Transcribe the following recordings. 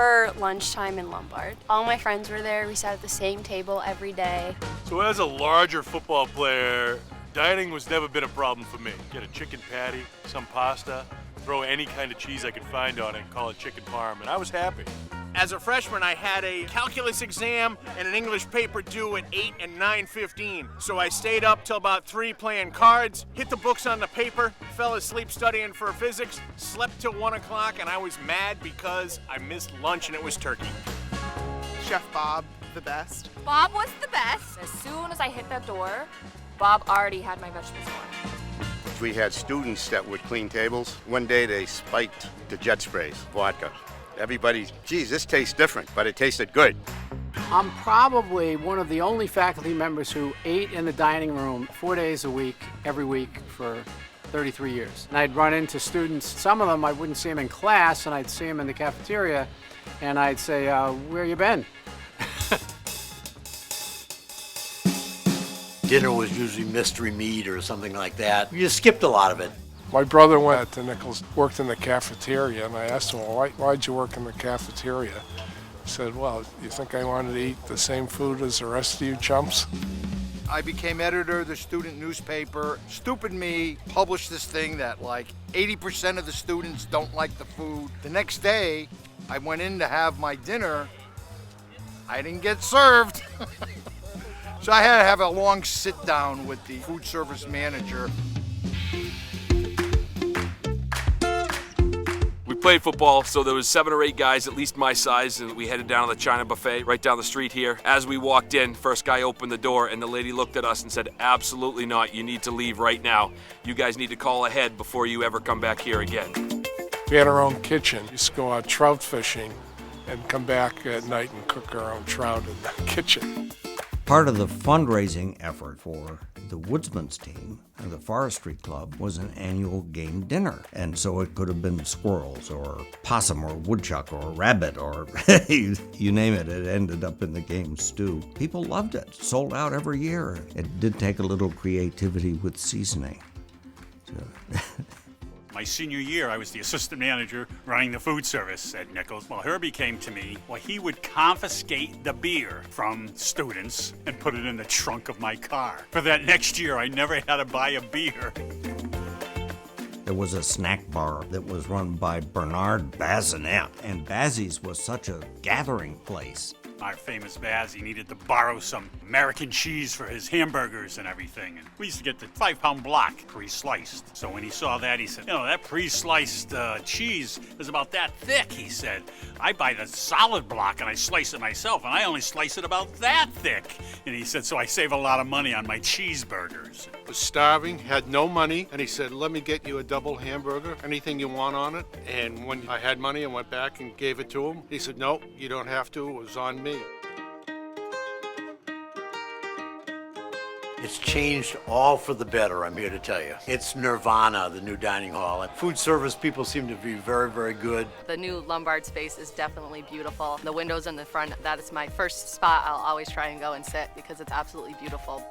prefer lunchtime in Lombard. All my friends were there. We sat at the same table every day. So as a larger football player, dining was never been a problem for me. Get a chicken patty, some pasta, throw any kind of cheese I could find on it and call it chicken parm, and I was happy. As a freshman, I had a calculus exam and an English paper due at 8 and 9:15. So I stayed up till about 3 playing cards, hit the books on the paper, fell asleep studying for physics, slept till 1 o'clock, and I was mad because I missed lunch and it was turkey. Chef Bob, the best. Bob was the best. As soon as I hit that door, Bob already had my vegetables on. We had students that would clean tables. One day they spiked the jet sprays, vodka. Everybody, geez, this tastes different, but it tasted good. I'm probably one of the only faculty members who ate in the dining room 4 days a week, every week for 33 years. And I'd run into students, some of them I wouldn't see them in class, and I'd see them in the cafeteria, and I'd say, where you been? Dinner was usually mystery meat or something like that. You skipped a lot of it. My brother went to Nichols, worked in the cafeteria, and I asked him, well, why'd you work in the cafeteria? He said, well, you think I wanted to eat the same food as the rest of you chumps? I became editor of the student newspaper. Stupid me published this thing that like 80% of the students don't like the food. The next day, I went in to have my dinner. I didn't get served. So I had to have a long sit down with the food service manager. We played football, so there was 7 or 8 guys, at least my size, and we headed down to the China buffet right down the street here. As we walked in, first guy opened the door, and the lady looked at us and said, absolutely not, you need to leave right now. You guys need to call ahead before you ever come back here again. We had our own kitchen. We used to go out trout fishing and come back at night and cook our own trout in the kitchen. Part of the fundraising effort for the Woodsman's team and the Forestry Club was an annual game dinner. And so it could have been squirrels or possum or woodchuck or rabbit or you name it, it ended up in the game stew. People loved it, sold out every year. It did take a little creativity with seasoning. So My senior year, I was the assistant manager running the food service at Nichols. Well, Herbie came to me. Well, he would confiscate the beer from students and put it in the trunk of my car. For that next year, I never had to buy a beer. There was a snack bar that was run by Bernard Bazinet, and Bazzi's was such a gathering place. Our famous Bazzi needed to borrow some American cheese for his hamburgers and everything. And we used to get the 5-pound block pre-sliced. So when he saw that, he said, you know, that pre-sliced cheese is about that thick, he said. I buy the solid block and I slice it myself, and I only slice it about that thick. And he said, so I save a lot of money on my cheeseburgers. Was starving, had no money, and he said, let me get you a double hamburger, anything you want on it. And when I had money, I went back and gave it to him. He said, no, you don't have to, it was on me. It's changed all for the better, I'm here to tell you. It's nirvana, the new dining hall. And food service people seem to be very, very good. The new Lombard space is definitely beautiful. The windows in the front, that is my first spot. I'll always try and go and sit because it's absolutely beautiful.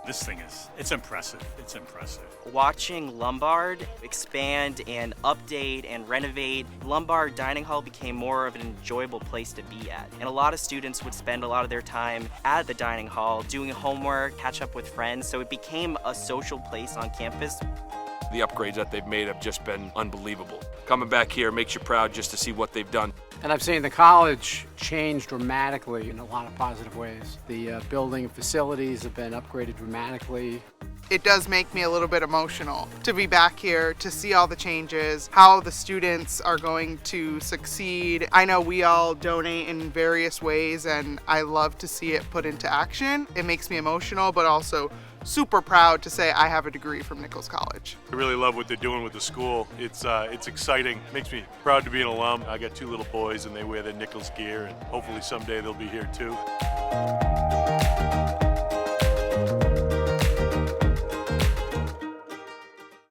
This thing it's impressive. It's impressive. Watching Lombard expand and update and renovate, Lombard Dining Hall became more of an enjoyable place to be at. And a lot of students would spend a lot of their time at the dining hall doing homework, catch up with friends, so it became a social place on campus. The upgrades that they've made have just been unbelievable. Coming back here makes you proud just to see what they've done. And I've seen the college change dramatically in a lot of positive ways. The building facilities have been upgraded dramatically. It does make me a little bit emotional to be back here, to see all the changes, how the students are going to succeed. I know we all donate in various ways, and I love to see it put into action. It makes me emotional, but also super proud to say I have a degree from Nichols College. I really love what they're doing with the school. It's exciting. Makes me proud to be an alum. I got 2 little boys and they wear their Nichols gear, and hopefully someday they'll be here too.